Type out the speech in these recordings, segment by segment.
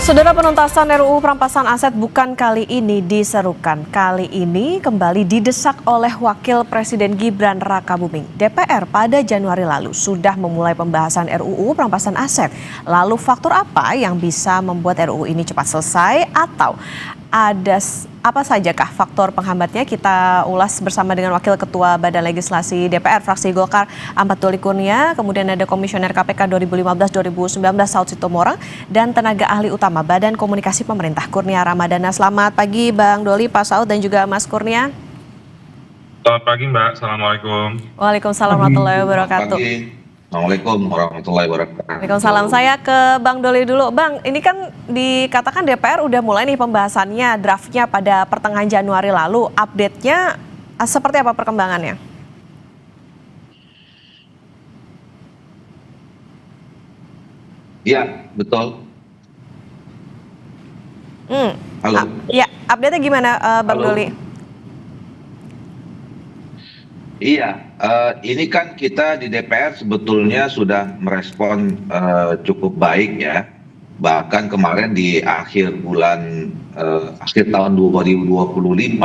Saudara, penuntasan RUU perampasan aset bukan kali ini diserukan. Kali ini kembali didesak oleh Wakil Presiden Gibran Rakabuming. DPR pada Januari lalu sudah memulai pembahasan RUU perampasan aset. Lalu faktor apa yang bisa membuat RUU ini cepat selesai atau ada apa sajakah faktor penghambatnya? Kita ulas bersama dengan Wakil Ketua Badan Legislasi DPR fraksi Golkar Ahmad Doli Kurnia, kemudian ada Komisioner KPK 2015-2019 Saud Sitomorang, dan tenaga ahli utama Badan Komunikasi Pemerintah Kurnia Ramadana. Selamat pagi Bang Doli, Pak Saud, dan juga Mas Kurnia. Selamat pagi Mbak, Assalamualaikum. Waalaikumsalam warahmatullahi wabarakatuh. Assalamualaikum warahmatullahi wabarakatuh. Waalaikumsalam. Saya ke Bang Doli dulu. Bang, ini kan dikatakan DPR udah mulai nih pembahasannya, draftnya pada pertengahan Januari lalu. Update-nya seperti apa perkembangannya? Iya, betul. Halo. Ya, update-nya gimana Bang Halo. Doli? Iya, ini kan kita di DPR sebetulnya sudah merespon cukup baik ya. Bahkan kemarin di akhir tahun 2025,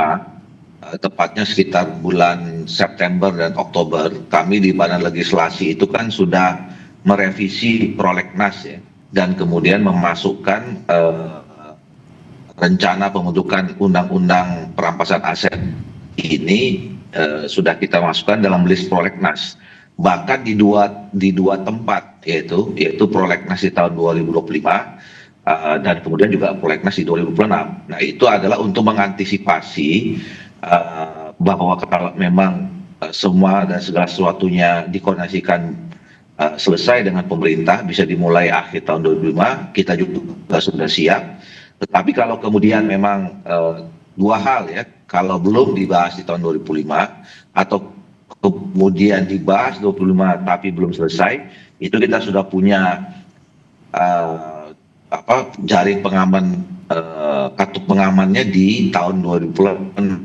tepatnya sekitar bulan September dan Oktober, kami di Badan Legislasi itu kan sudah merevisi Prolegnas ya, dan kemudian memasukkan rencana pembentukan undang-undang perampasan aset ini sudah kita masukkan dalam list prolegnas, bahkan di dua tempat, yaitu prolegnas di tahun 2025 dan kemudian juga prolegnas di 2026. Nah, itu adalah untuk mengantisipasi bahwa kalau memang semua dan segala sesuatunya dikoordinasikan selesai dengan pemerintah, bisa dimulai akhir tahun 2025, kita juga sudah siap. Tetapi kalau kemudian memang dua hal ya, kalau belum dibahas di tahun 2005 atau kemudian dibahas 2025 tapi belum selesai, itu kita sudah punya jaring pengaman, kartu pengamannya di tahun 2026.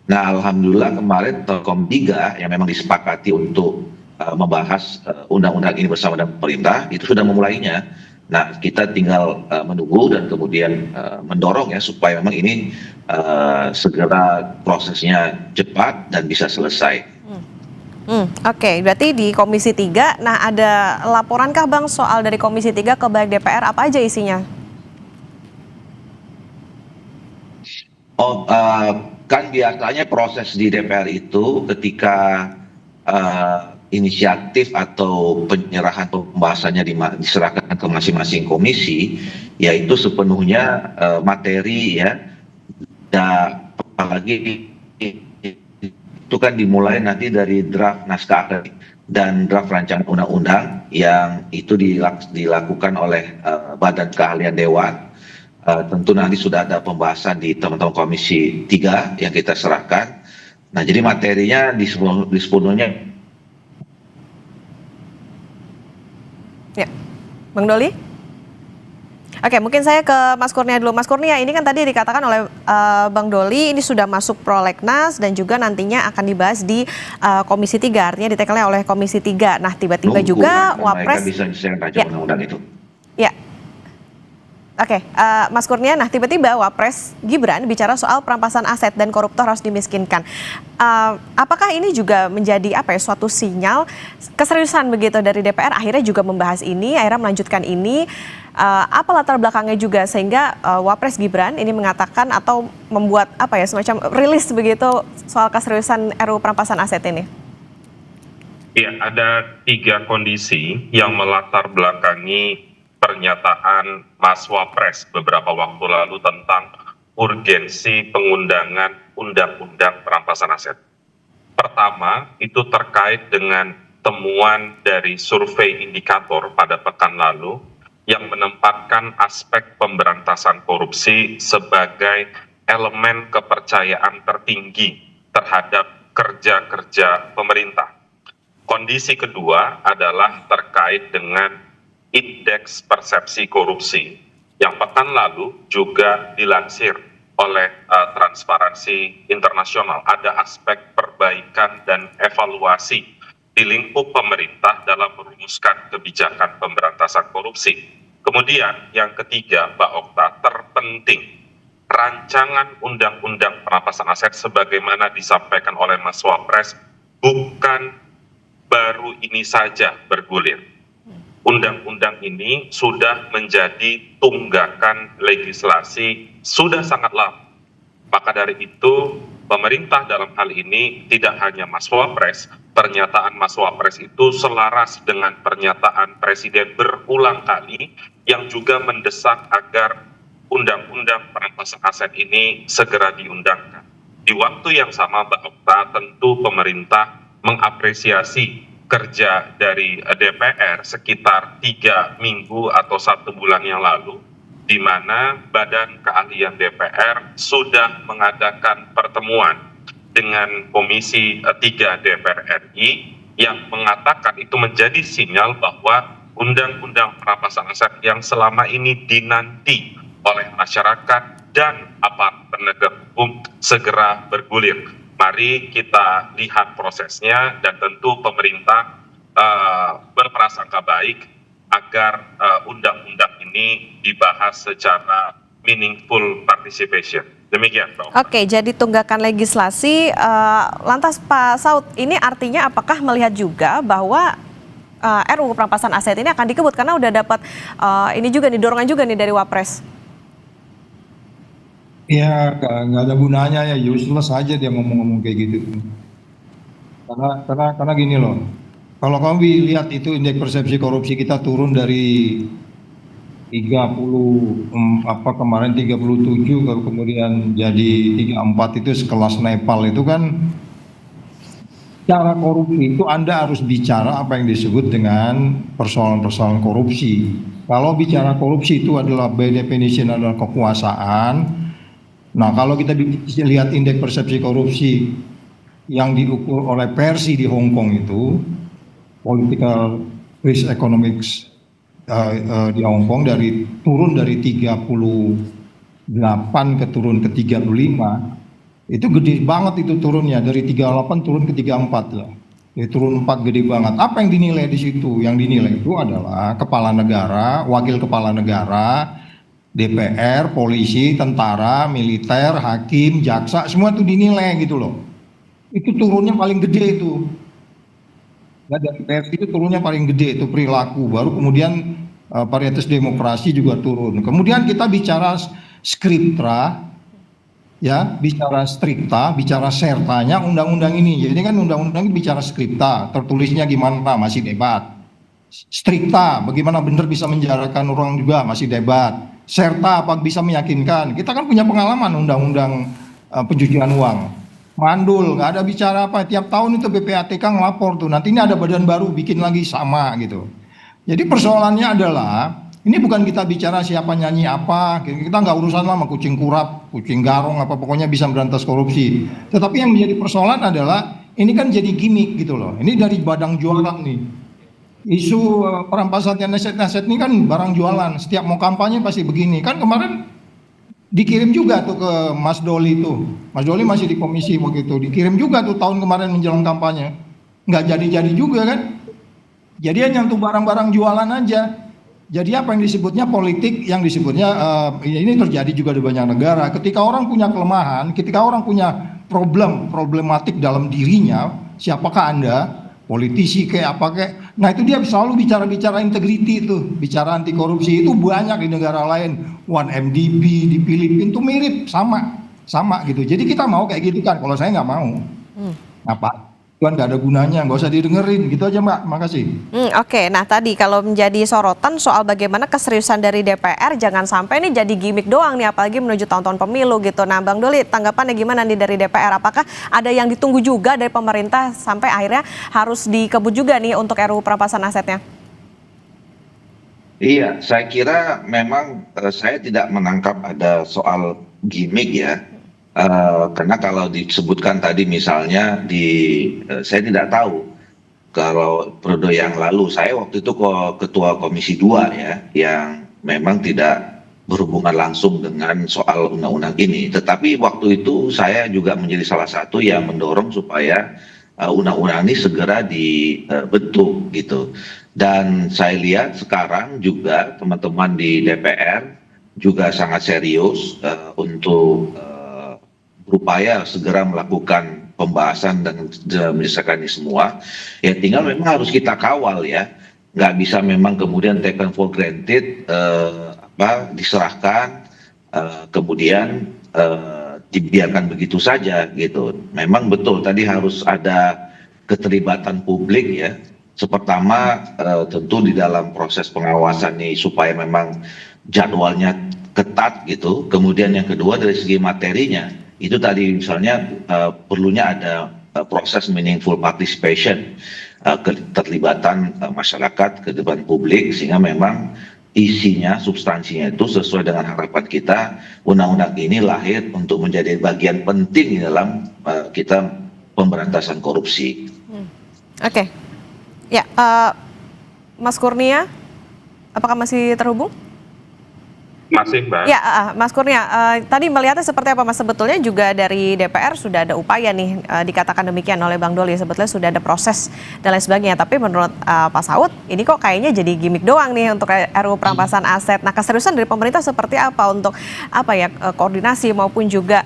Nah, alhamdulillah kemarin Telkom 3 yang memang disepakati untuk membahas undang-undang ini bersama dengan pemerintah itu sudah memulainya. Nah, kita tinggal menunggu dan kemudian mendorong ya supaya memang ini segera prosesnya cepat dan bisa selesai. Oke, berarti di Komisi 3, nah ada laporankah Bang soal dari Komisi 3 ke baik DPR, apa aja isinya? Kan biasanya proses di DPR itu ketika inisiatif atau penyerahan pembahasannya diserahkan ke masing-masing komisi, yaitu sepenuhnya materi ya, dan apalagi itu kan dimulai nanti dari draft naskah akademik dan draft rancangan undang-undang yang itu dilakukan oleh Badan Keahlian Dewan. Tentu nanti sudah ada pembahasan di teman-teman Komisi 3 yang kita serahkan. Nah, jadi materinya sepenuhnya. Ya, Bang Doli? Oke, mungkin saya ke Mas Kurnia dulu. Mas Kurnia, ini kan tadi dikatakan oleh Bang Doli, ini sudah masuk prolegnas dan juga nantinya akan dibahas di Komisi 3, artinya ditekelnya oleh Komisi 3. Nah, tiba-tiba juga Wapres... Mereka bisa disahkan rancangan undang-undang itu. Ya. Oke, Mas Kurnia, nah tiba-tiba Wapres Gibran bicara soal perampasan aset dan koruptor harus dimiskinkan. Apakah ini juga menjadi suatu sinyal keseriusan begitu dari DPR akhirnya juga membahas ini, akhirnya melanjutkan ini? Apa latar belakangnya juga sehingga Wapres Gibran ini mengatakan atau membuat semacam rilis begitu soal keseriusan RUU perampasan aset ini? Iya, ada 3 kondisi yang melatar belakangi pernyataan Mas Wapres beberapa waktu lalu tentang urgensi pengundangan undang-undang perampasan aset. Pertama, itu terkait dengan temuan dari survei indikator pada pekan lalu yang menempatkan aspek pemberantasan korupsi sebagai elemen kepercayaan tertinggi terhadap kerja-kerja pemerintah. Kondisi kedua adalah terkait dengan indeks persepsi korupsi yang pekan lalu juga dilansir oleh Transparansi Internasional. Ada aspek perbaikan dan evaluasi di lingkup pemerintah dalam merumuskan kebijakan pemberantasan korupsi. Kemudian yang ketiga, Mbak Okta, terpenting rancangan undang-undang perampasan aset sebagaimana disampaikan oleh Mas Wapres bukan baru ini saja bergulir. Undang-undang ini sudah menjadi tunggakan legislasi sudah sangat lama. Maka dari itu, pemerintah dalam hal ini tidak hanya Mas Wapres, pernyataan Mas Wapres itu selaras dengan pernyataan Presiden berulang kali yang juga mendesak agar undang-undang perampasan aset ini segera diundangkan. Di waktu yang sama, Mbak Okta, tentu pemerintah mengapresiasi kerja dari DPR sekitar 3 minggu atau 1 bulan yang lalu, di mana Badan Keahlian DPR sudah mengadakan pertemuan dengan Komisi 3 DPR RI yang mengatakan itu menjadi sinyal bahwa undang-undang perampasan aset yang selama ini dinanti oleh masyarakat dan aparat penegak hukum segera bergulir. Mari kita lihat prosesnya dan tentu pemerintah berprasangka baik agar undang-undang ini dibahas secara meaningful participation. Demikian, Pak. Oke, jadi tunggakan legislasi. Lantas Pak Saud, ini artinya apakah melihat juga bahwa RUU perampasan aset ini akan dikebut karena udah dapat ini juga nih dorongan juga nih dari Wapres? Ya, nggak ada gunanya ya, useless aja dia ngomong-ngomong kayak gitu. Karena gini loh, kalau kamu lihat itu indeks persepsi korupsi kita turun dari 30 kemarin 37 kalau kemudian jadi 34 itu sekelas Nepal itu kan. Cara korupsi itu Anda harus bicara apa yang disebut dengan persoalan-persoalan korupsi. Kalau bicara korupsi itu adalah by definition adalah kekuasaan. Nah, kalau kita lihat indeks persepsi korupsi yang diukur oleh Persi di Hong Kong itu, political risk economics di Hong Kong turun dari 38 turun ke 35, itu gede banget itu turunnya, dari 38 turun ke 34 ya. Turun 4 gede banget. Apa yang dinilai di situ? Yang dinilai itu adalah kepala negara, wakil kepala negara, DPR, polisi, tentara, militer, hakim, jaksa, semua itu dinilai gitu loh. Itu turunnya paling gede itu. Ya, dari PRT itu turunnya paling gede itu perilaku. Baru kemudian varietas demokrasi juga turun. Kemudian kita bicara skriptra, ya, bicara strikta, bicara sertanya undang-undang ini. Jadi kan undang-undang ini bicara skripta, tertulisnya gimana masih debat. Strikta, bagaimana benar bisa menjarakan orang juga masih debat. Serta apa bisa meyakinkan. Kita kan punya pengalaman undang-undang pencucian uang. Mandul, nggak ada bicara apa. Tiap tahun itu PPATK ngelapor tuh. Nanti ini ada badan baru bikin lagi sama gitu. Jadi persoalannya adalah ini bukan kita bicara siapa nyanyi apa. Kita nggak urusan sama kucing kurap, kucing garong apa pokoknya bisa berantas korupsi. Tetapi yang menjadi persoalan adalah ini kan jadi gimmick gitu loh. Ini dari badang jualan nih. Isu perampasan aset ini kan barang jualan. Setiap mau kampanye pasti begini. Kan kemarin dikirim juga tuh ke Mas Doli tuh. Mas Doli masih di komisi waktu itu. Dikirim juga tuh tahun kemarin menjelang kampanye. Nggak jadi-jadi juga kan. Jadi hanya untuk barang-barang jualan aja. Jadi apa yang disebutnya politik, yang disebutnya ini terjadi juga di banyak negara. Ketika orang punya kelemahan, ketika orang punya problematik dalam dirinya, siapakah Anda? Politisi kayak apa kayak, nah itu dia selalu bicara integriti itu, bicara anti korupsi itu banyak di negara lain, 1MDB di Filipina itu mirip sama gitu. Jadi kita mau kayak gitu kan, kalau saya nggak mau, apa? Tuhan nggak ada gunanya, nggak usah didengerin, gitu aja Mbak, makasih. Oke, nah tadi kalau menjadi sorotan soal bagaimana keseriusan dari DPR, jangan sampai ini jadi gimmick doang nih, apalagi menuju tahun-tahun pemilu gitu. Nah Bang Doli, tanggapannya gimana nih dari DPR? Apakah ada yang ditunggu juga dari pemerintah sampai akhirnya harus dikebut juga nih untuk RUU perampasan asetnya? Iya, saya kira memang saya tidak menangkap ada soal gimmick ya. Karena kalau disebutkan tadi misalnya saya tidak tahu kalau periode yang lalu saya waktu itu ketua Komisi 2 ya, yang memang tidak berhubungan langsung dengan soal undang-undang ini. Tetapi waktu itu saya juga menjadi salah satu yang mendorong supaya undang-undang ini segera dibentuk gitu. Dan saya lihat sekarang juga teman-teman di DPR juga sangat serius untuk berupaya segera melakukan pembahasan dan menyelesaikan ini semua. Ya tinggal memang harus kita kawal ya, nggak bisa memang kemudian taken for granted, diserahkan kemudian dibiarkan begitu saja gitu. Memang betul tadi harus ada keterlibatan publik ya. Pertama tentu di dalam proses pengawasan ini supaya memang jadwalnya ketat gitu. Kemudian yang kedua dari segi materinya itu tadi misalnya perlunya ada proses meaningful participation, keterlibatan masyarakat, keterlibatan publik, sehingga memang isinya, substansinya itu sesuai dengan harapan kita. Undang-undang ini lahir untuk menjadi bagian penting di dalam kita pemberantasan korupsi. Oke. Ya, Mas Kurnia, apakah masih terhubung? Masih, Mbak. Ya, Mas Kurnia, tadi melihatnya seperti apa Mas? Sebetulnya juga dari DPR sudah ada upaya nih, dikatakan demikian oleh Bang Doli, sebetulnya sudah ada proses dan lain sebagainya. Tapi menurut Pak Saud, ini kok kayaknya jadi gimmick doang nih untuk RUU perampasan aset. Nah, keseriusan dari pemerintah seperti apa untuk koordinasi maupun juga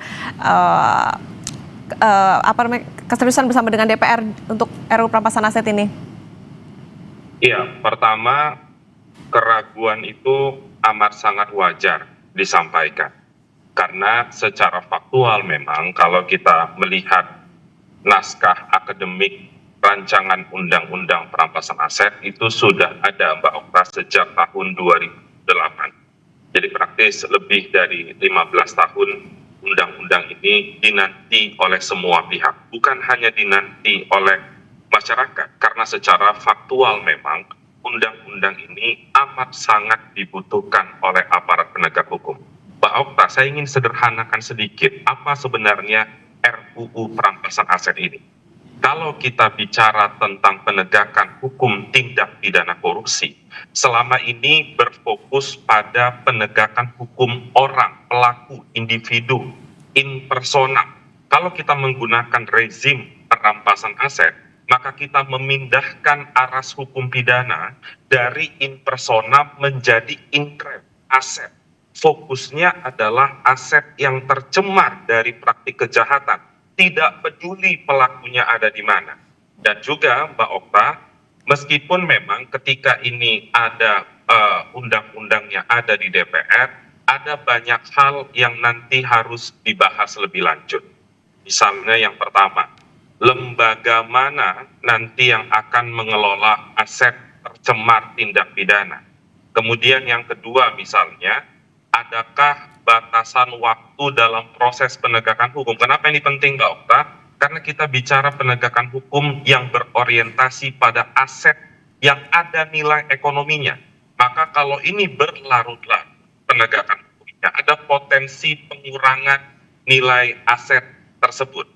keseriusan bersama dengan DPR untuk RUU perampasan aset ini? Iya, pertama keraguan itu amat sangat wajar disampaikan. Karena secara faktual memang kalau kita melihat naskah akademik rancangan undang-undang perampasan aset itu sudah ada, Mbak Okta, sejak tahun 2008. Jadi praktis lebih dari 15 tahun undang-undang ini dinanti oleh semua pihak. Bukan hanya dinanti oleh masyarakat, karena secara faktual memang undang-undang ini amat sangat dibutuhkan oleh aparat penegak hukum. Mbak Okta, saya ingin sederhanakan sedikit apa sebenarnya RUU perampasan aset ini. Kalau kita bicara tentang penegakan hukum tindak pidana korupsi, selama ini berfokus pada penegakan hukum orang, pelaku, individu, in persona. Kalau kita menggunakan rezim perampasan aset, maka kita memindahkan aras hukum pidana dari in persona menjadi in rem, aset. Fokusnya adalah aset yang tercemar dari praktik kejahatan, tidak peduli pelakunya ada di mana. Dan juga Mbak Okta, meskipun memang ketika ini ada undang-undangnya ada di DPR, ada banyak hal yang nanti harus dibahas lebih lanjut. Misalnya yang pertama, lembaga mana nanti yang akan mengelola aset tercemar tindak pidana. Kemudian yang kedua misalnya, adakah batasan waktu dalam proses penegakan hukum? Kenapa ini penting, Mbak Okta? Karena kita bicara penegakan hukum yang berorientasi pada aset yang ada nilai ekonominya. Maka kalau ini berlarut-larut penegakan hukumnya, ada potensi pengurangan nilai aset tersebut.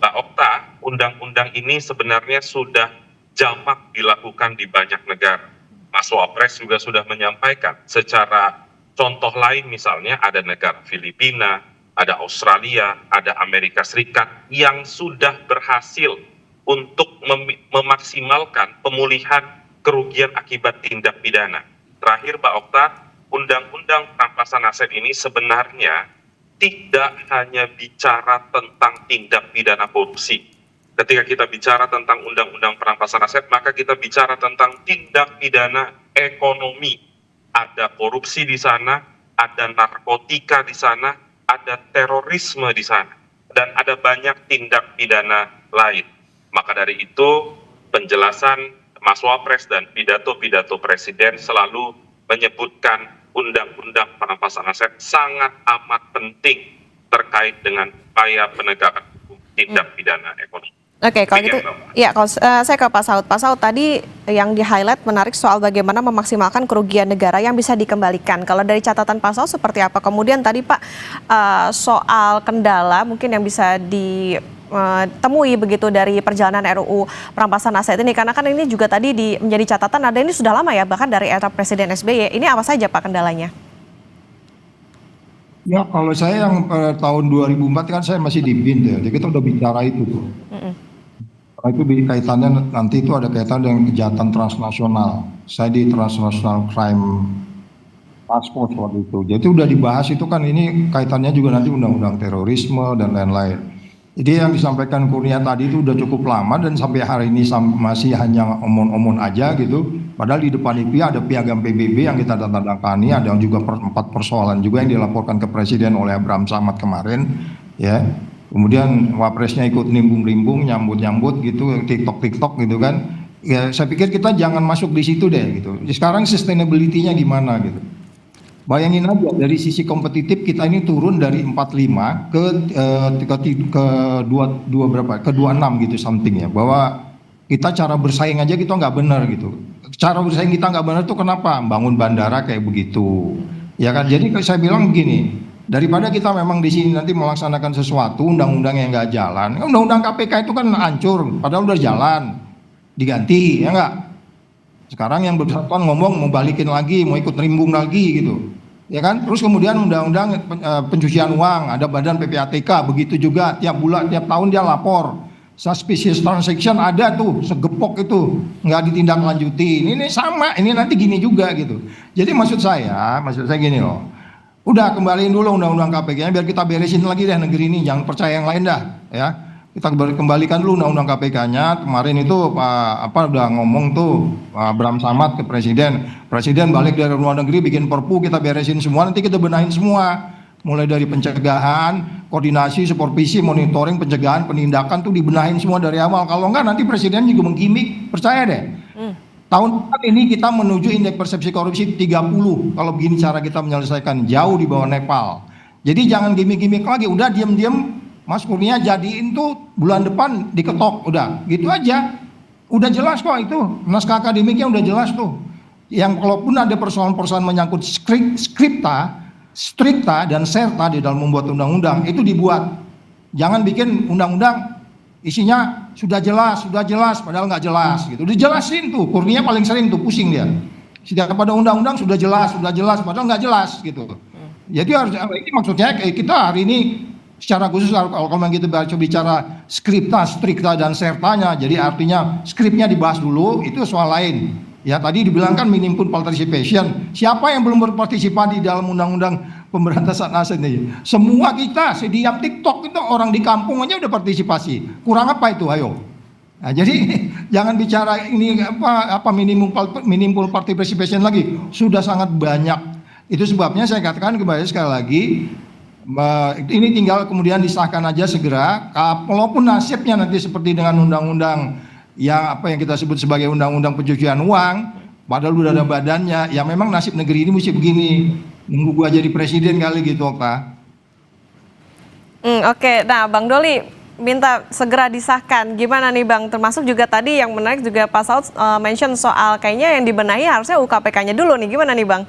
Mbak Okta, undang-undang ini sebenarnya sudah jamak dilakukan di banyak negara. Mas Wapres juga sudah menyampaikan secara contoh lain, misalnya ada negara Filipina, ada Australia, ada Amerika Serikat yang sudah berhasil untuk memaksimalkan pemulihan kerugian akibat tindak pidana. Terakhir Mbak Okta, undang-undang perampasan aset ini sebenarnya tidak hanya bicara tentang tindak pidana korupsi. Ketika kita bicara tentang undang-undang perampasan aset, maka kita bicara tentang tindak pidana ekonomi. Ada korupsi di sana, ada narkotika di sana, ada terorisme di sana, dan ada banyak tindak pidana lain. Maka dari itu, penjelasan Mas Wapres dan pidato-pidato Presiden selalu menyebutkan undang-undang perampasan aset sangat amat penting terkait dengan upaya penegakan hukum tindak pidana ekonomi. Oke, kalau gitu, ya kalau saya ke Pak Saud. Pak Saud, tadi yang di-highlight menarik soal bagaimana memaksimalkan kerugian negara yang bisa dikembalikan. Kalau dari catatan Pak Saud seperti apa? Kemudian tadi Pak, soal kendala mungkin yang bisa ditemui begitu dari perjalanan RUU perampasan aset ini, karena kan ini juga tadi menjadi catatan ada ini sudah lama ya, bahkan dari era Presiden SBY. Ini apa saja Pak kendalanya? Ya kalau saya yang tahun 2004 kan saya masih di BIN ya, jadi kita udah bicara itu tuh. Karena itu kaitannya nanti itu ada kaitan dengan kejahatan transnasional. Saya di Transnational Crime Task Force waktu itu. Jadi udah dibahas itu kan, ini kaitannya juga nanti undang-undang terorisme dan lain-lain. Jadi yang disampaikan Kurnia tadi itu udah cukup lama dan sampai hari ini masih hanya omong-omong aja gitu. Padahal di depan itu ada piagam PBB yang kita tanda-tangani, ada juga 4 persoalan juga yang dilaporkan ke Presiden oleh Abraham Samad kemarin, ya. Kemudian Wapresnya ikut nimbung-nimbung, nyambut-nyambut gitu, TikTok gitu kan. Ya saya pikir kita jangan masuk di situ deh gitu. Sekarang sustainability-nya gimana gitu. Bayangin aja dari sisi kompetitif kita ini turun dari 45 ke 26 gitu something ya, bahwa kita cara bersaing aja kita nggak benar gitu. Cara bersaing kita nggak benar tuh kenapa? Bangun bandara kayak begitu, ya kan? Jadi saya bilang begini, daripada kita memang di sini nanti melaksanakan sesuatu undang-undang yang nggak jalan, undang-undang KPK itu kan hancur, padahal udah jalan, diganti ya nggak? Sekarang yang bersangkutan ngomong mau balikin lagi, mau ikut rimbung lagi gitu, ya kan? Terus kemudian undang-undang pencucian uang, ada badan PPATK, begitu juga tiap bulan, tiap tahun dia lapor. Suspicious transaction ada tuh, segepok itu, nggak ditindaklanjuti. Ini sama, ini nanti gini juga gitu. Jadi maksud saya gini loh. Udah kembaliin dulu undang-undang KPK-nya biar kita beresin lagi deh negeri ini, jangan percaya yang lain dah, ya. Kita kembalikan dulu undang-undang KPK-nya. Kemarin itu udah ngomong tuh Abraham Samad ke Presiden balik dari luar negeri bikin perpu, kita beresin semua, nanti kita benahin semua. Mulai dari pencegahan, koordinasi, supervisi, monitoring, pencegahan, penindakan tuh dibenahin semua dari awal. Kalau enggak nanti Presiden juga menggimik, percaya deh. Tahun depan ini kita menuju indeks persepsi korupsi 30. Kalau begini cara kita menyelesaikan, jauh di bawah Nepal. Jadi jangan gimik-gimik lagi, udah diam-diam Mas Kurnia jadiin tuh bulan depan diketok, udah gitu aja. Udah jelas kok itu, naskah akademiknya udah jelas tuh. Yang kalaupun ada persoalan-persoalan menyangkut strikta dan serta di dalam membuat undang-undang itu dibuat. Jangan bikin undang-undang isinya sudah jelas padahal nggak jelas gitu. Dijelasin tuh, Kurnia paling sering tuh pusing dia. Setiap pada undang-undang sudah jelas padahal nggak jelas gitu. Jadi harus, ini maksudnya kita hari ini secara khusus kalau kita bicara strikta dan sertanya, jadi artinya skripnya dibahas dulu, itu soal lain. Ya tadi dibilang kan meaningful participation. Siapa yang belum berpartisipasi di dalam undang-undang pemberantasan aset ini? Semua kita, setiap TikTok itu orang di kampung aja udah partisipasi. Kurang apa itu? Ayo. Nah, jadi jangan bicara ini apa meaningful participation lagi. Sudah sangat banyak. Itu sebabnya saya katakan kembali sekali lagi, ini tinggal kemudian disahkan aja segera. Walaupun nasibnya nanti seperti dengan undang-undang yang kita sebut sebagai undang-undang pencucian uang, padahal udah ada badannya, ya memang nasib negeri ini mesti begini, nunggu gua jadi presiden kali gitu, Okta. Oke, nah Bang Doli minta segera disahkan, gimana nih Bang? Termasuk juga tadi yang menarik juga Pak Saud mention soal kayaknya yang dibenahi harusnya UKPK-nya dulu nih, gimana nih Bang?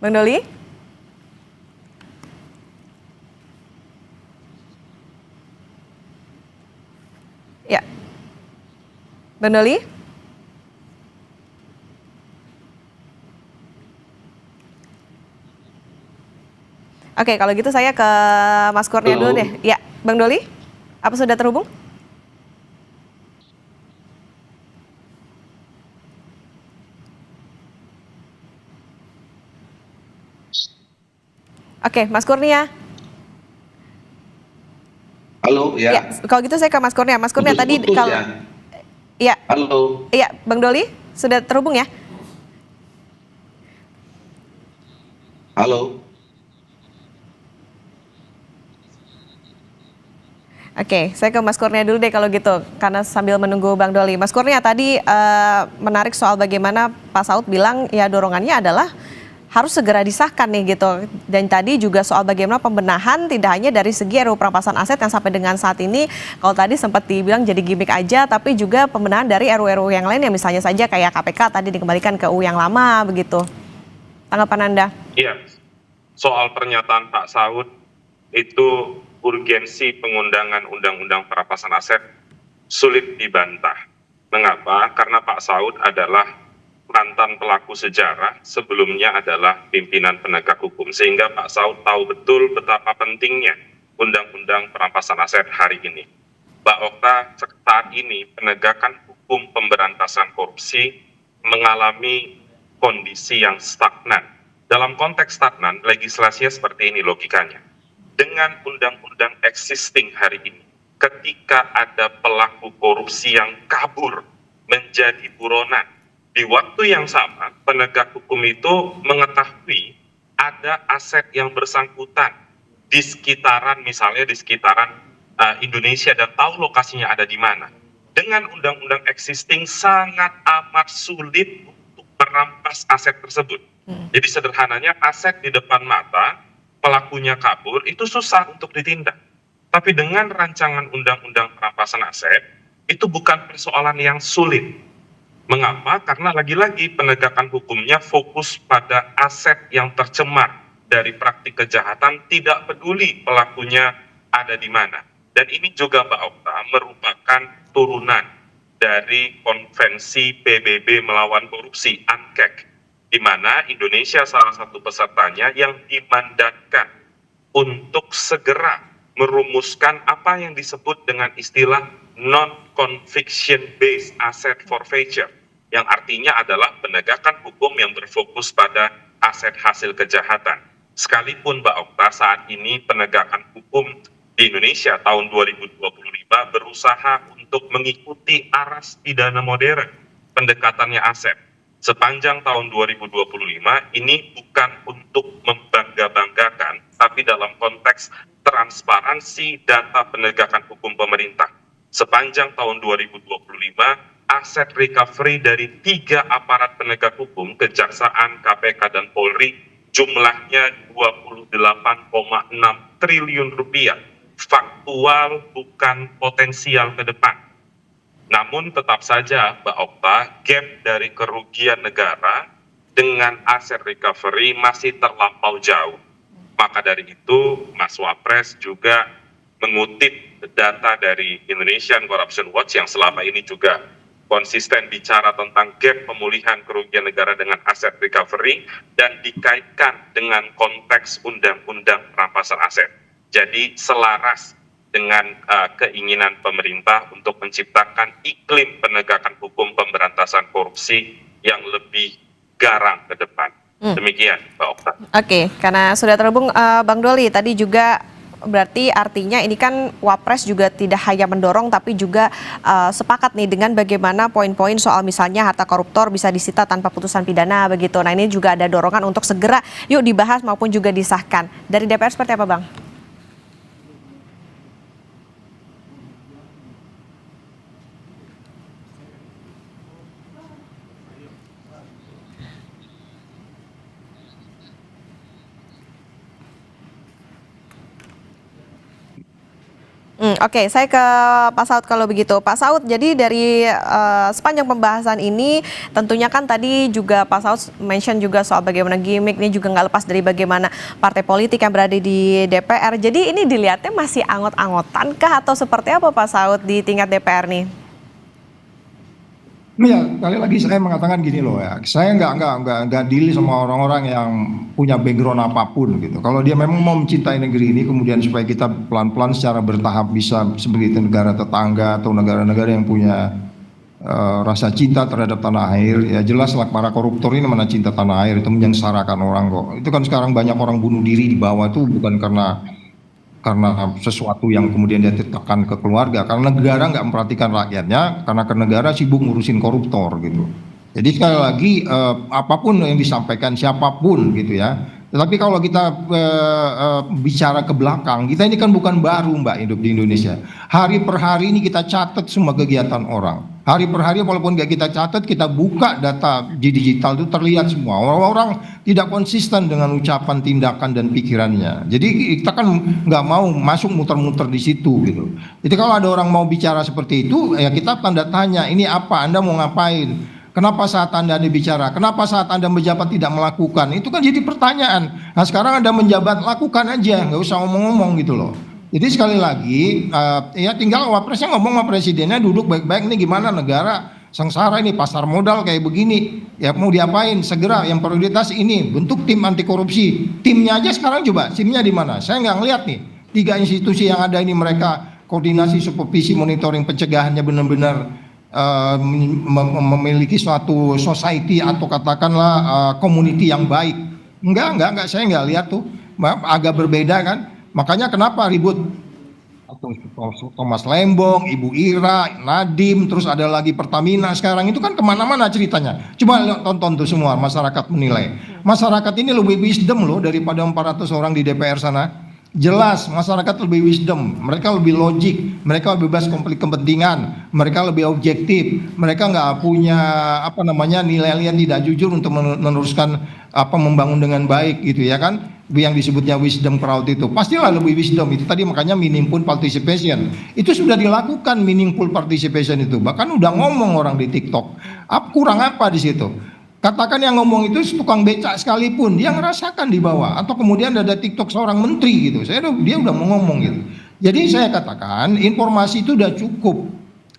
Bang Doli? Ya, Bang Doli? Oke, kalau gitu saya ke Mas Kurnia dulu deh. Ya, Bang Doli, apa sudah terhubung? Oke, Mas Kurnia. Halo, ya. Ya, kalau gitu saya ke Mas Kurnia. Mas Kurnia tadi kalau ya. Halo. Iya, Bang Doli sudah terhubung ya? Halo. Oke, saya ke Mas Kurnia dulu deh kalau gitu, karena sambil menunggu Bang Doli. Mas Kurnia tadi menarik soal bagaimana Pak Saud bilang ya dorongannya adalah harus segera disahkan nih gitu. Dan tadi juga soal bagaimana pembenahan tidak hanya dari segi RUU perampasan aset yang sampai dengan saat ini, kalau tadi sempat dibilang jadi gimmick aja, tapi juga pembenahan dari RUU yang lain yang misalnya saja kayak KPK tadi dikembalikan ke UU yang lama begitu. Tanggapan Anda? Iya, soal pernyataan Pak Saud itu urgensi pengundangan undang-undang perampasan aset sulit dibantah. Mengapa? Karena Pak Saud adalah mantan pelaku sejarah, sebelumnya adalah pimpinan penegak hukum. Sehingga Pak Saud tahu betul betapa pentingnya Undang-Undang Perampasan Aset hari ini. Mbak Okta, saat ini penegakan hukum pemberantasan korupsi mengalami kondisi yang stagnan. Dalam konteks stagnan, legislasinya seperti ini logikanya. Dengan undang-undang existing hari ini, ketika ada pelaku korupsi yang kabur menjadi buronan, di waktu yang sama penegak hukum itu mengetahui ada aset yang bersangkutan di sekitaran, misalnya di sekitaran Indonesia, dan tahu lokasinya ada di mana. Dengan undang-undang existing sangat amat sulit untuk merampas aset tersebut. Jadi sederhananya aset di depan mata, pelakunya kabur, itu susah untuk ditindak. Tapi dengan rancangan undang-undang perampasan aset, itu bukan persoalan yang sulit. Mengapa? Karena lagi-lagi penegakan hukumnya fokus pada aset yang tercemar dari praktik kejahatan, tidak peduli pelakunya ada di mana. Dan ini juga Mbak Okta merupakan turunan dari konvensi PBB melawan korupsi, ANKEK, di mana Indonesia salah satu pesertanya yang dimandatkan untuk segera merumuskan apa yang disebut dengan istilah non-conviction based asset forfeiture, yang artinya adalah penegakan hukum yang berfokus pada aset hasil kejahatan. Sekalipun Mbak Okta saat ini penegakan hukum di Indonesia tahun 2025 berusaha untuk mengikuti aras pidana modern pendekatannya aset. Sepanjang tahun 2025 ini bukan untuk membangga-banggakan, tapi dalam konteks transparansi data penegakan hukum pemerintah. Sepanjang tahun 2025, aset recovery dari 3 aparat penegak hukum, Kejaksaan, KPK, dan Polri, jumlahnya 28,6 triliun rupiah. Faktual, bukan potensial ke depan. Namun tetap saja Mbak Okta, gap dari kerugian negara dengan aset recovery masih terlampau jauh. Maka dari itu Mas Wapres juga mengutip data dari Indonesian Corruption Watch yang selama ini juga konsisten bicara tentang gap pemulihan kerugian negara dengan aset recovery dan dikaitkan dengan konteks undang-undang perampasan aset. Jadi selaras dengan keinginan pemerintah untuk menciptakan iklim penegakan hukum pemberantasan korupsi yang lebih garang ke depan. Demikian, Mbak Okta. Oke, karena sudah terhubung Bang Doli, tadi juga berarti artinya ini kan Wapres juga tidak hanya mendorong tapi juga sepakat nih dengan bagaimana poin-poin soal misalnya harta koruptor bisa disita tanpa putusan pidana begitu. Nah ini juga ada dorongan untuk segera yuk dibahas maupun juga disahkan. Dari DPR seperti apa Bang? Oke, saya ke Pak Saud kalau begitu. Pak Saud, jadi dari sepanjang pembahasan ini tentunya kan tadi juga Pak Saud mention juga soal bagaimana gimmick ini juga nggak lepas dari bagaimana partai politik yang berada di DPR. Jadi ini dilihatnya masih angot-angotan kah atau seperti apa Pak Saud di tingkat DPR nih? Ya, kali lagi saya mengatakan gini loh ya, saya nggak deal sama orang-orang yang punya background apapun gitu. Kalau dia memang mau mencintai negeri ini, kemudian supaya kita pelan-pelan secara bertahap bisa seperti negara tetangga atau negara-negara yang punya rasa cinta terhadap tanah air, ya jelaslah para koruptor ini mana cinta tanah air, itu menyengsarakan orang kok. Itu kan sekarang banyak orang bunuh diri di bawah itu bukan karena sesuatu yang kemudian dia tekan ke keluarga, karena negara nggak memperhatikan rakyatnya, karena negara sibuk ngurusin koruptor gitu. Jadi sekali lagi apapun yang disampaikan siapapun gitu ya, tetapi kalau kita bicara ke belakang, kita ini kan bukan baru Mbak hidup di Indonesia. Hari per hari ini kita catat semua kegiatan orang. Hari per hari walaupun nggak kita catat, kita buka data di digital itu terlihat semua. Orang-orang tidak konsisten dengan ucapan, tindakan, dan pikirannya. Jadi kita kan nggak mau masuk muter-muter di situ gitu. Jadi kalau ada orang mau bicara seperti itu, ya kita tanda tanya, ini apa? Anda mau ngapain? Kenapa saat Anda bicara? Kenapa saat Anda menjabat tidak melakukan? Itu kan jadi pertanyaan. Nah sekarang Anda menjabat, lakukan aja, nggak usah ngomong-ngomong gitu loh. Jadi sekali lagi ya tinggal Wapresnya ngomong sama presidennya, duduk baik-baik, ini gimana negara sengsara ini pasar modal kayak begini, ya mau diapain? Segera yang prioritas ini bentuk tim anti korupsi. Timnya aja sekarang coba, timnya di mana? Saya nggak ngeliat nih. 3 institusi yang ada ini mereka koordinasi, supervisi, monitoring, pencegahannya benar-benar memiliki suatu society atau katakanlah community yang baik. Enggak, saya nggak lihat tuh. Agak berbeda kan. Makanya kenapa ribut Thomas Lembong, Ibu Ira, Nadiem, terus ada lagi Pertamina sekarang itu kan kemana-mana ceritanya. Coba tonton tuh semua, masyarakat menilai. Masyarakat ini lebih wisdom loh daripada 400 orang di DPR sana. Jelas masyarakat lebih wisdom, mereka lebih logik, mereka lebih bebas konflik kepentingan, mereka lebih objektif, mereka nggak punya nilai-nilai yang tidak jujur untuk meneruskan membangun dengan baik gitu ya kan, yang disebutnya wisdom crowd itu pastilah lebih wisdom itu tadi, makanya meaningful participation itu sudah dilakukan, meaningful participation itu bahkan udah ngomong orang di TikTok. Kurang apa di situ? Katakan yang ngomong itu tukang becak sekalipun, dia ngerasakan di bawah. Atau kemudian ada TikTok seorang menteri gitu, dia udah mau ngomong gitu. Jadi saya katakan informasi itu udah cukup.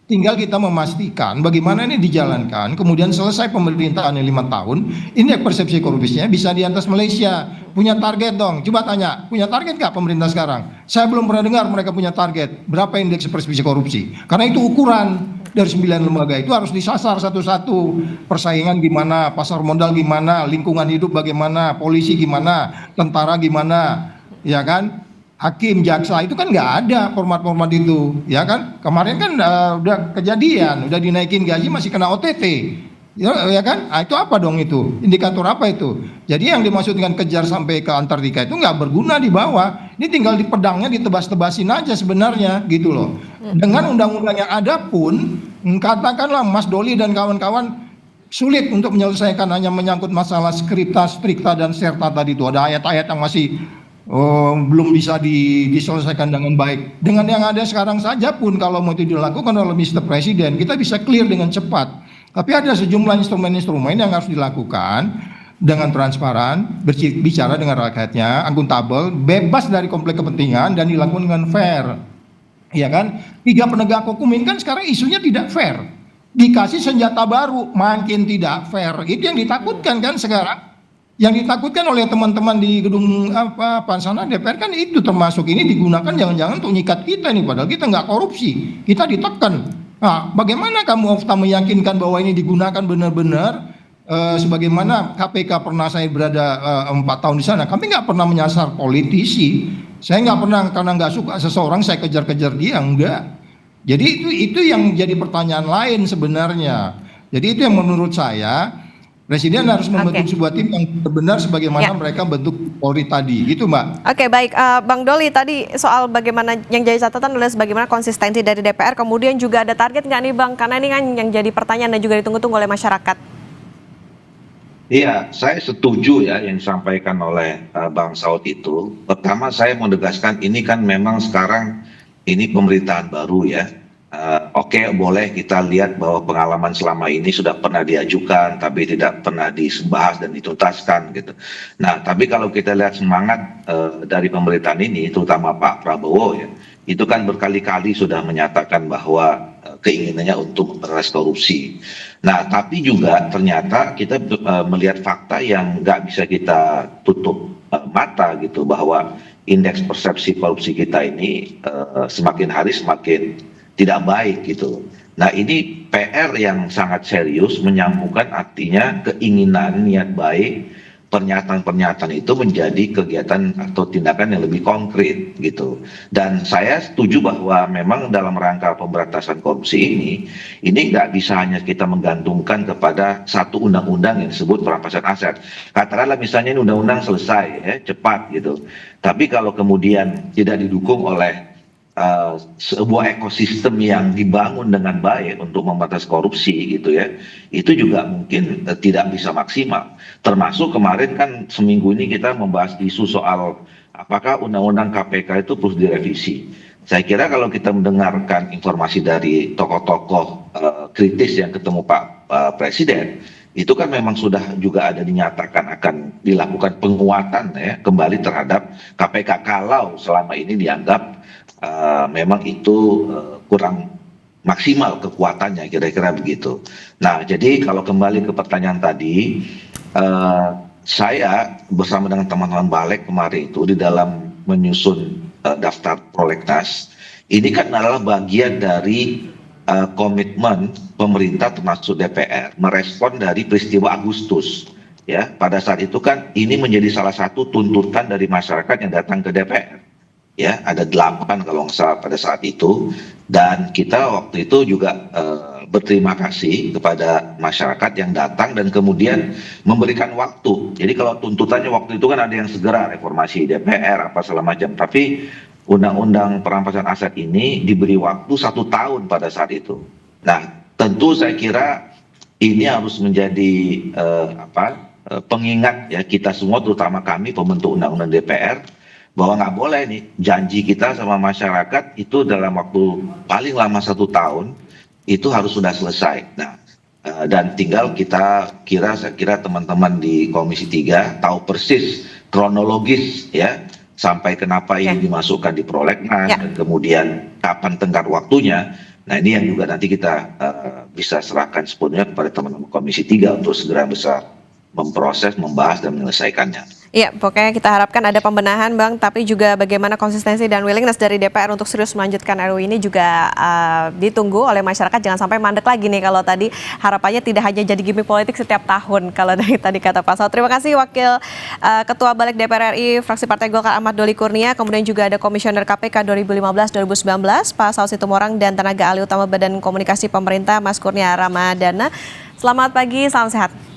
Tinggal kita memastikan bagaimana ini dijalankan. Kemudian selesai pemerintahannya 5 tahun, indeks persepsi korupsinya bisa di atas Malaysia. Punya target dong, coba tanya, punya target nggak pemerintah sekarang? Saya belum pernah dengar mereka punya target. Berapa indeks persepsi korupsi? Karena itu ukuran. Dari 9 lembaga itu harus disasar satu-satu. Persaingan gimana, pasar modal gimana, lingkungan hidup bagaimana, polisi gimana, tentara gimana, ya kan? Hakim, jaksa itu kan nggak ada format-format itu, ya kan? Kemarin kan udah kejadian, udah dinaikin gaji masih kena OTT. Ya kan? Itu apa dong itu? Indikator apa itu? Jadi yang dimaksud dengan kejar sampai ke Antartika itu nggak berguna di bawah. Ini tinggal di pedangnya ditebas-tebasin aja sebenarnya gitu loh. Dengan undang-undang yang ada pun, katakanlah Mas Doli dan kawan-kawan sulit untuk menyelesaikan hanya menyangkut masalah skripta, strikta dan serta tadi itu. Ada ayat-ayat yang masih belum bisa diselesaikan dengan baik. Dengan yang ada sekarang saja pun kalau mau itu dilakukan oleh Mr. Presiden, kita bisa clear dengan cepat. Tapi ada sejumlah instrumen-instrumen yang harus dilakukan dengan transparan, bicara dengan rakyatnya, akuntabel, bebas dari konflik kepentingan dan dilakukan dengan fair. Ya kan? 3 penegak hukum ini kan sekarang isunya tidak fair. Dikasih senjata baru, makin tidak fair. Itu yang ditakutkan kan sekarang. Yang ditakutkan oleh teman-teman di gedung sana DPR kan itu, termasuk ini digunakan jangan-jangan untuk nyikat kita nih, padahal kita nggak korupsi, kita ditekan. Nah, bagaimana kamu Ofta meyakinkan bahwa ini digunakan benar-benar sebagaimana KPK pernah saya berada 4 tahun di sana, kami nggak pernah menyasar politisi. Saya nggak pernah karena nggak suka seseorang saya kejar-kejar dia, enggak. Jadi itu yang jadi pertanyaan lain sebenarnya. Jadi itu yang menurut saya Presiden harus membentuk sebuah tim yang benar sebagaimana mereka bentuk Polri tadi, gitu Mbak. Oke, baik, Bang Doli tadi soal bagaimana yang jadi catatan adalah bagaimana konsistensi dari DPR, kemudian juga ada target nggak nih Bang? Karena ini kan yang jadi pertanyaan dan juga ditunggu-tunggu oleh masyarakat. Iya, saya setuju ya yang disampaikan oleh Bang Saud itu. Pertama saya mau tegaskan ini kan memang sekarang ini pemerintahan baru ya. Oke, boleh kita lihat bahwa pengalaman selama ini sudah pernah diajukan tapi tidak pernah dibahas dan dituntaskan gitu. Nah, tapi kalau kita lihat semangat dari pemerintahan ini, terutama Pak Prabowo ya, itu kan berkali-kali sudah menyatakan bahwa keinginannya untuk memberantas korupsi. Nah, tapi juga ternyata kita melihat fakta yang nggak bisa kita tutup mata gitu, bahwa indeks persepsi korupsi kita ini semakin hari semakin tidak baik gitu. Nah, ini PR yang sangat serius, menyambungkan artinya keinginan, niat baik, pernyataan-pernyataan itu menjadi kegiatan atau tindakan yang lebih konkret gitu. Dan saya setuju bahwa memang dalam rangka pemberantasan korupsi ini nggak bisa hanya kita menggantungkan kepada satu undang-undang yang disebut perampasan aset. Katakanlah misalnya ini undang-undang selesai ya, cepat gitu. Tapi kalau kemudian tidak didukung oleh sebuah ekosistem yang dibangun dengan baik untuk memberantas korupsi gitu ya, itu juga mungkin tidak bisa maksimal. Termasuk kemarin kan seminggu ini kita membahas isu soal apakah undang-undang KPK itu perlu direvisi. Saya kira kalau kita mendengarkan informasi dari tokoh-tokoh kritis yang ketemu Pak Presiden, itu kan memang sudah juga ada dinyatakan akan dilakukan penguatan ya kembali terhadap KPK kalau selama ini dianggap memang itu kurang maksimal kekuatannya, kira-kira begitu. Nah, jadi kalau kembali ke pertanyaan tadi, saya bersama dengan teman-teman Balik kemarin itu di dalam menyusun daftar prolegnas, ini kan adalah bagian dari komitmen pemerintah termasuk DPR merespon dari peristiwa Agustus. Ya, pada saat itu kan ini menjadi salah satu tuntutan dari masyarakat yang datang ke DPR. Ya, ada 8 kalau nggak salah pada saat itu, dan kita waktu itu juga berterima kasih kepada masyarakat yang datang dan kemudian memberikan waktu. Jadi kalau tuntutannya waktu itu kan ada yang segera reformasi DPR apa segala macam, tapi undang-undang perampasan aset ini diberi waktu 1 tahun pada saat itu. Nah, tentu saya kira ini harus menjadi pengingat ya kita semua, terutama kami pembentuk undang-undang DPR, bahwa nggak boleh nih janji kita sama masyarakat itu dalam waktu paling lama 1 tahun itu harus sudah selesai. Nah, dan tinggal saya kira teman-teman di Komisi 3 tahu persis kronologis ya sampai kenapa ini dimasukkan di prolegnas dan kemudian kapan tenggat waktunya. Nah, ini yang juga nanti kita bisa serahkan sepenuhnya kepada teman-teman Komisi 3 untuk segera bisa memproses, membahas, dan menyelesaikannya. Iya, pokoknya kita harapkan ada pembenahan, Bang, tapi juga bagaimana konsistensi dan willingness dari DPR untuk serius melanjutkan RUU ini juga ditunggu oleh masyarakat. Jangan sampai mandek lagi nih, kalau tadi harapannya tidak hanya jadi gimmick politik setiap tahun, kalau dari tadi kata Pak Saud. Terima kasih Wakil Ketua Balik DPR RI, fraksi Partai Golkar Ahmad Doli Kurnia, kemudian juga ada Komisioner KPK 2015-2019, Pak Saud Situmorang, dan tenaga ahli utama Badan Komunikasi Pemerintah, Mas Kurnia Ramadana. Selamat pagi, salam sehat.